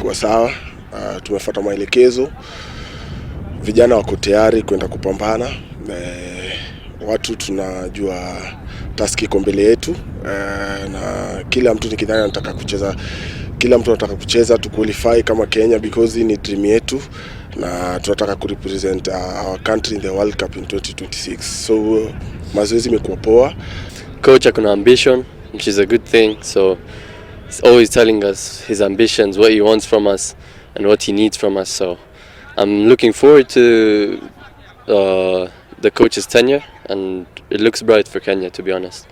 Kwa sawa, tumefuata maelekezo, vijana wako tayari kwenda kupambana, watu tunajua taski iko mbele yetu, na kila mtu nikidhani anataka kucheza, kila mtu anataka kucheza to qualify kama Kenya because ni dream yetu na tunataka ku represent our country in the World Cup in 2026. So mazoezi imekuwa poa. Coach akona ambition, which is a good thing, so he's always telling us his ambitions, what he wants from us and what he needs from us. So I'm looking forward to the coach's tenure, and it looks bright for Kenya, to be honest.